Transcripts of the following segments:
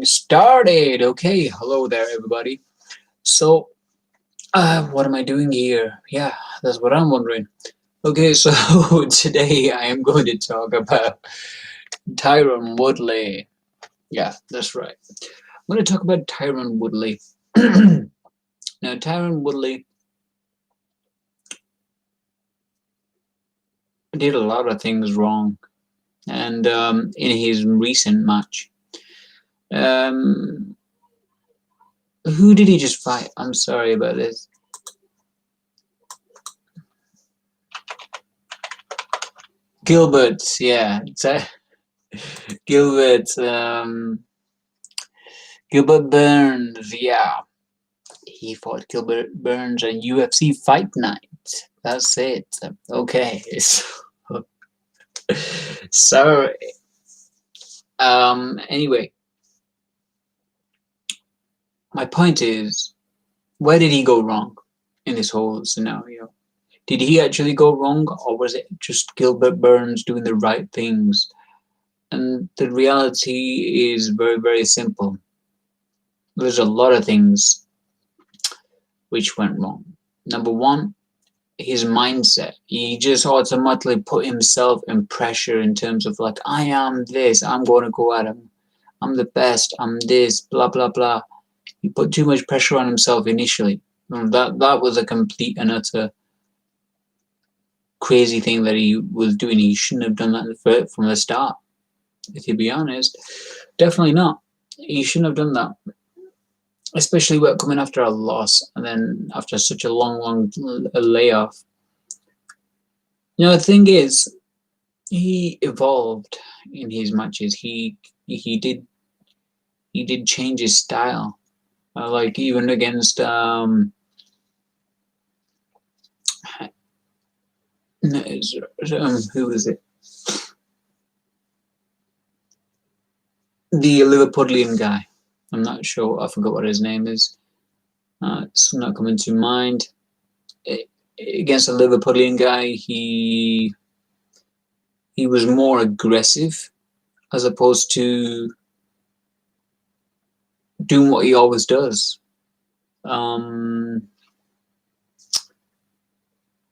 Started. Okay, hello there, everybody. So, what am I doing here? Yeah, that's what I'm wondering. Okay, so today I am going to talk about Tyron Woodley. Yeah, that's right. I'm going to talk about Tyron Woodley. Now, Tyron Woodley did a lot of things wrong, and in his recent match, um, who did he just fight? I'm sorry about this. Gilbert, yeah, Gilbert, Gilbert Burns, yeah. He fought Gilbert Burns on UFC Fight Night. That's it. Okay. So, anyway, my point is, where did he go wrong in this whole scenario? Did he actually go wrong, or was it just Gilbert Burns doing the right things? And the reality is very, very simple. There's a lot of things which went wrong. Number one, his mindset. He just automatically put himself in pressure in terms of like, I am this, I'm going to go at him. I'm the best, I'm this, blah, blah, blah. He put too much pressure on himself initially. That was a complete and utter crazy thing that he was doing. He shouldn't have done that from the start, to be honest. Definitely not. He shouldn't have done that. Especially coming after a loss and then after such a long layoff. The thing is, he evolved in his matches. He did change his style. Like even against who was it? The Liverpudlian guy. I'm not sure. I forgot what his name is. It's not coming to mind. Against a Liverpudlian guy, he was more aggressive as opposed to doing what he always does.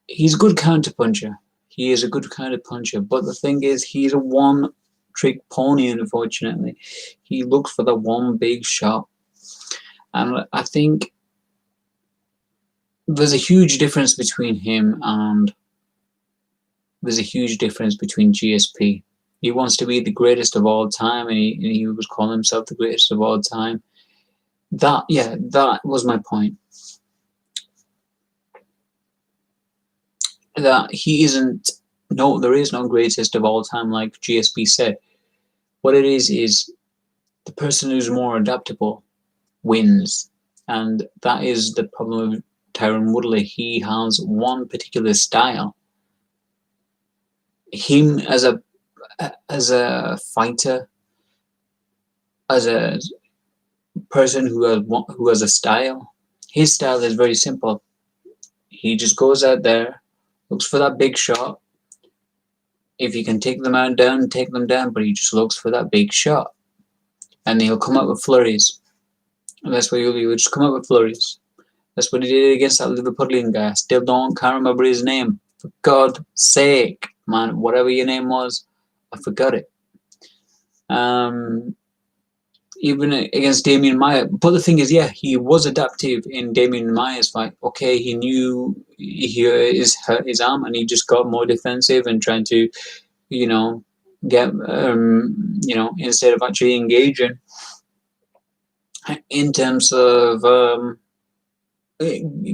He's a good counterpuncher. He is a good counterpuncher, but the thing is, he's a one-trick pony. Unfortunately, he looks for the one big shot, and I think there's a huge difference between him and GSP. He wants to be the greatest of all time, and he was calling himself the greatest of all time. That was my point. That he isn't. No, there is no greatest of all time, like GSP said. What it is the person who's more adaptable wins, and that is the problem with Tyron Woodley. He has one particular style. Him as a fighter, as a person who has a style. His style is very simple. He just goes out there, looks for that big shot. If you can take them down, take them down, but he just looks for that big shot. And he'll come up with flurries. And that's what he'll just come up with flurries. That's what he did against that Liverpudlian guy. Still can't remember his name. For God's sake, man, whatever your name was, I forgot it. Even against Damian Maia. But the thing is, yeah, he was adaptive in Damian Maia's fight. Okay, he knew he hurt his arm, and he just got more defensive and trying to, get, instead of actually engaging. In terms of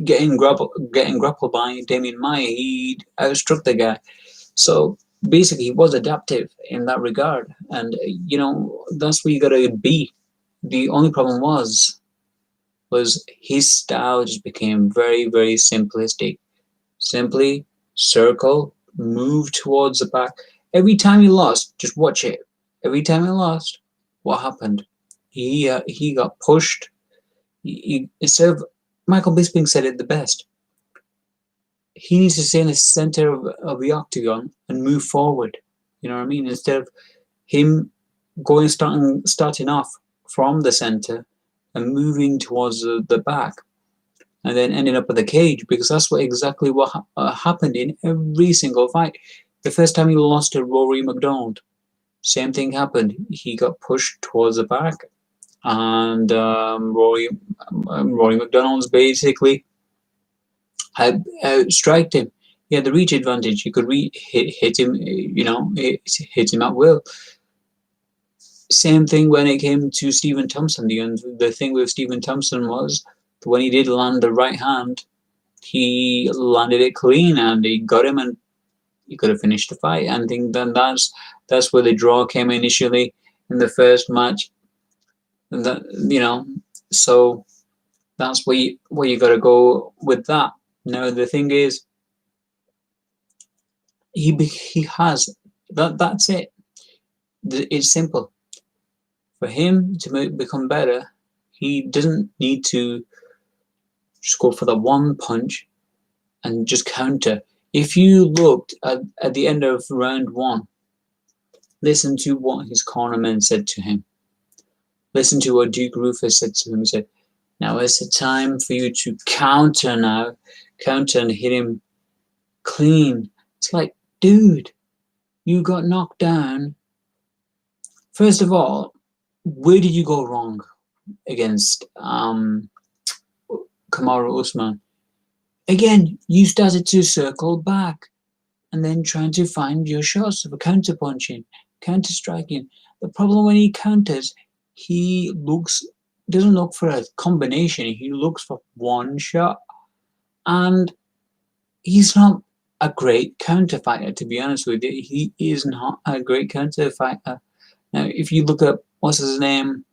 getting grappled by Damian Maia, he outstruck the guy. So basically, he was adaptive in that regard, and that's where you gotta be. The only problem was his style just became very, very simplistic. Simply circle, move towards the back. Every time he lost, just watch it. Every time he lost, what happened? He got pushed. Instead of Michael Bisping said it the best. He needs to stay in the center of the octagon and move forward. You know what I mean? Instead of him starting off from the center and moving towards the back, and then ending up in the cage, because that's exactly what happened in every single fight. The first time he lost to Rory McDonald, same thing happened. He got pushed towards the back, and Rory McDonald's basically had striked him. He had the reach advantage. He could hit him, hit him at will. Same thing when it came to Stephen Thompson. The thing with Stephen Thompson was when he did land the right hand, he landed it clean and he got him, and he could have finished the fight. And I think then that's where the draw came initially in the first match. And that, so that's where you got to go with that. Now the thing is, he has that's it. It's simple. For him to become better, he doesn't need to just go for the one punch and just counter. If you looked at the end of round one, listen to what his cornermen said to him. Listen to what Duke Rufus said to him. He said, "Now it's the time for you to counter now. Counter and hit him clean." It's like, dude, you got knocked down. First of all, where did you go wrong against Kamaru Usman? Again, you started to circle back and then trying to find your shots for counter punching, counter striking. The problem when he counters, he doesn't look for a combination. He looks for one shot, and he's not a great counter fighter. To be honest with you, he is not a great counter fighter. Now, if you look at what's his name,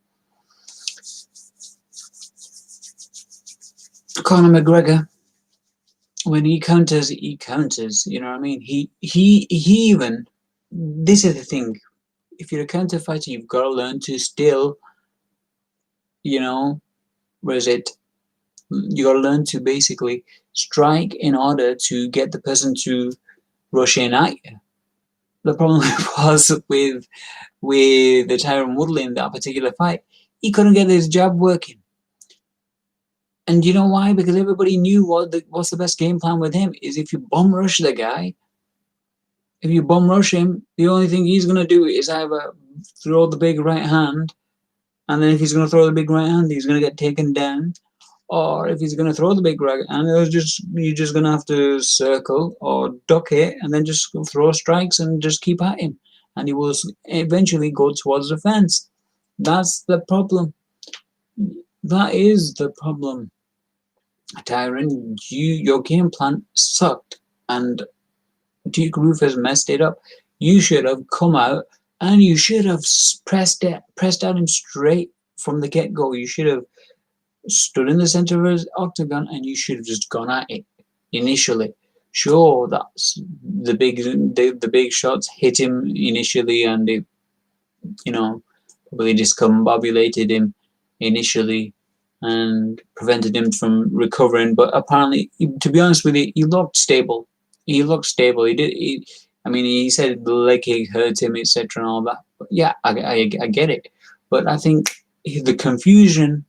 Conor McGregor, when he counters, you know what I mean? He even, this is the thing, if you're a counter fighter, you've got to learn to still, you got to learn to basically strike in order to get the person to rush in at you. The problem was with the Tyron Woodley in that particular fight, he couldn't get his jab working. And you know why? Because everybody knew what's the best game plan with him is if you bum rush the guy, if you bum rush him, the only thing he's going to do is either throw the big right hand, and then if he's going to throw the big right hand, he's going to get taken down. Or if he's going to throw the big right hand, you're just going to have to circle or duck it and then just throw strikes and just keep at him. And he will eventually go towards the fence. That's the problem. That is the problem. Tyron, your game plan sucked, and Duke Rufus messed it up. You should have come out and you should have pressed at him straight from the get-go. You should have stood in the center of his octagon and you should have just gone at it initially. Sure, that's the big shots hit him initially, and it, probably discombobulated him initially and prevented him from recovering. But apparently, to be honest with you, he looked stable. He did. He said the leg kick hurt him, etc., and all that. But yeah, I get it. But I think the confusion,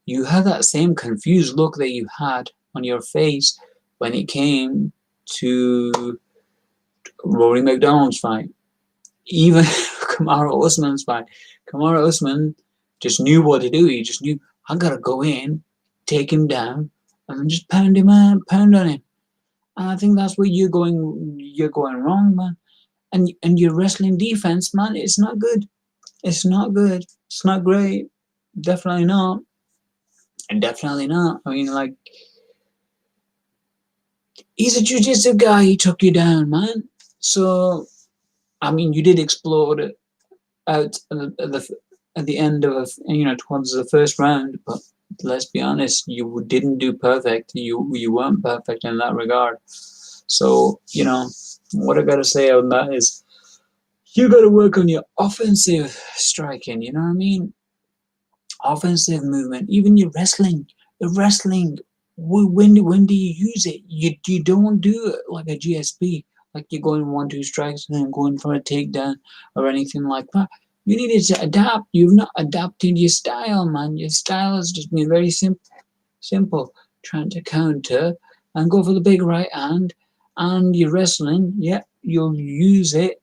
you had that same confused look that you had on your face when it came to Rory McDonald's fight. Even Kamaru Usman's fight. Kamaru Usman just knew what to do. He just knew, I gotta go in, take him down, and then just pound on him. And I think that's where you're going wrong, man. And your wrestling defense, man, it's not good. It's not good. It's not great. Definitely not. And definitely not. He's a jiu-jitsu guy. He took you down, man. So, you did explode out at the end of towards the first round, but let's be honest, you didn't do perfect. You weren't perfect in that regard. So what I gotta say on that is you gotta work on your offensive striking. You know what I mean? Offensive movement, even your wrestling. The wrestling. When do you use it? You don't do it like a GSP, like you're going 1-2 strikes and then going for a takedown or anything like that. You needed to adapt. You've not adapted your style, man. Your style has just been very simple. Trying to counter and go for the big right hand, and you're wrestling. Yeah, you'll use it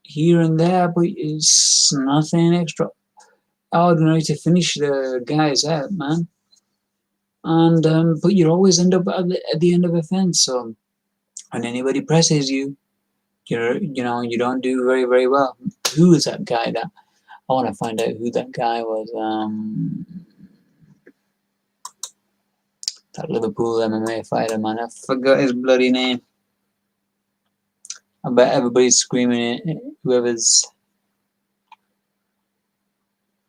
here and there, but it's nothing extraordinary to finish the guys out, man. And but you always end up at the end of a fence. So when anybody presses you, you don't do very well. Who is that guy? That I want to find out who that guy was. That Liverpool MMA fighter, man. I forgot his bloody name. I bet everybody's screaming it. Whoever's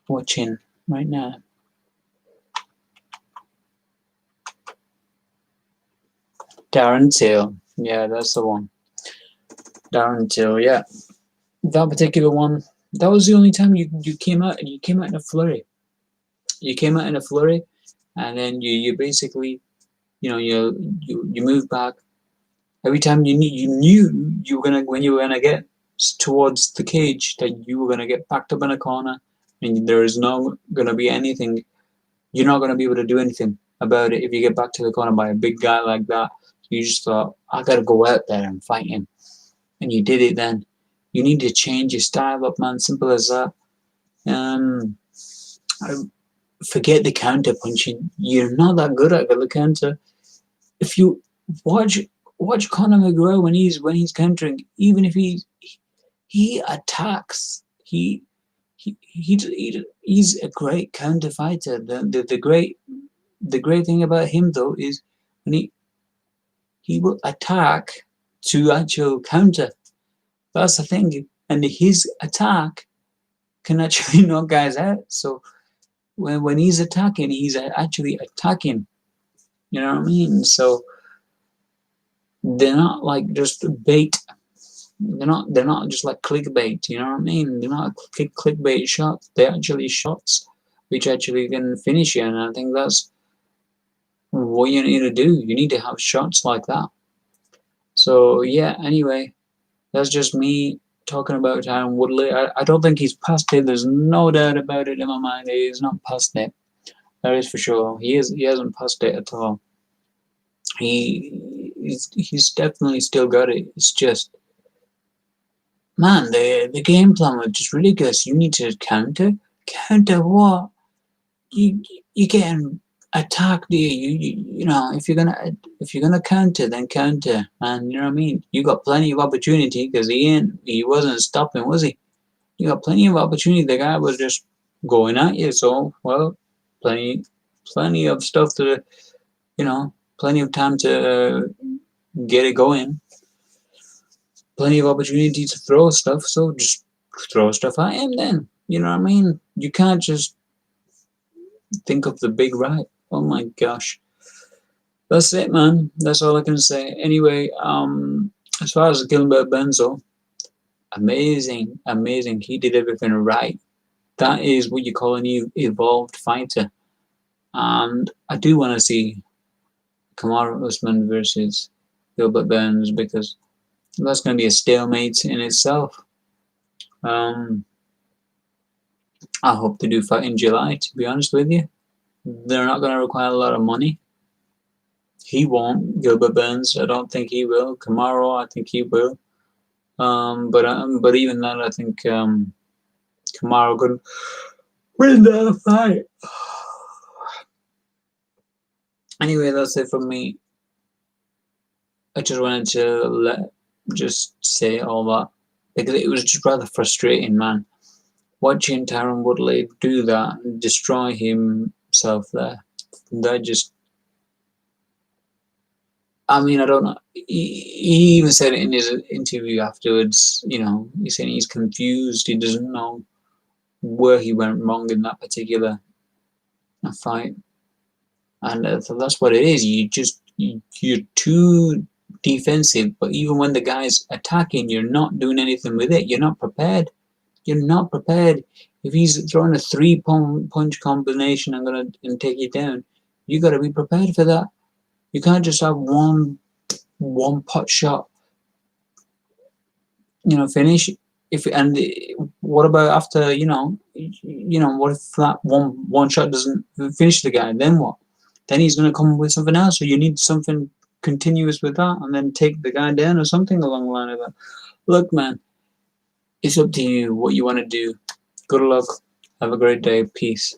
watching right now. Darren Till. Yeah, that's the one. Darren Till, yeah. That particular one, that was the only time you came out, and you came out in a flurry. You came out in a flurry, and then you basically, you moved back. Every time you knew you were gonna, when you were gonna get towards the cage, that you were gonna get backed up in a corner, and there is no gonna be anything. You're not gonna be able to do anything about it if you get back to the corner by a big guy like that. You just thought, I gotta go out there and fight him, and you did it. Then you need to change your style up, man. Simple as that. Forget the counter punching. You're not that good at the counter. If you watch Conor McGregor when he's countering, even if he attacks, he's a great counter fighter. The great thing about him though is when he will attack to actual counter. That's the thing, and his attack can actually knock guys out. So when he's attacking, he's actually attacking. You know what I mean? So they're not like just bait. They're not just like clickbait. You know what I mean? They're not clickbait shots. They're actually shots which actually can finish you. And I think that's what you need to do. You need to have shots like that. So yeah. Anyway, that's just me talking about Tyron Woodley. I don't think he's past it. There's no doubt about it in my mind. He's not past it. That is for sure. He hasn't passed it at all. He's definitely still got it. It's just, man, the game plan was just ridiculous. You need to counter what? You getting attacked. If you're gonna counter, then counter, man. You know what I mean? You got plenty of opportunity because he wasn't stopping, was he? You got plenty of opportunity. The guy was just going at you. So well, plenty of stuff to, plenty of time to get it going. Plenty of opportunity to throw stuff, so just throw stuff at him then. You know what I mean? You can't just think of the big right. Oh my gosh. That's it, man. That's all I can say. Anyway, as far as Gilbert Benzo, amazing. He did everything right. That is what you call a new evolved fighter. And I do want to see Kamaru Usman versus Gilbert Burns because that's going to be a stalemate in itself. I hope they do fight in July, to be honest with you. They're not going to require a lot of money. He won't. Gilbert Burns, I don't think he will. Kamaru, I think he will. But even then, I think Kamaru could win that fight. Anyway, that's it from me. I just wanted to just say all that because it was just rather frustrating, man. Watching Tyron Woodley do that and destroy himself there. That just, I mean, I don't know. He even said it in his interview afterwards. He's saying he's confused. He doesn't know where he went wrong in that particular fight. And so that's what it is. You're too defensive. But even when the guy's attacking, you're not doing anything with it. You're not prepared. You're not prepared. If he's throwing a 3-punch combination and take you down, you got to be prepared for that. You can't just have one pot shot, finish. What about after, what if that one shot doesn't finish the guy? Then what? Then he's gonna come with something else. So you need something continuous with that, and then take the guy down or something along the line of that. Look, man, it's up to you what you want to do. Good luck. Have a great day. Peace.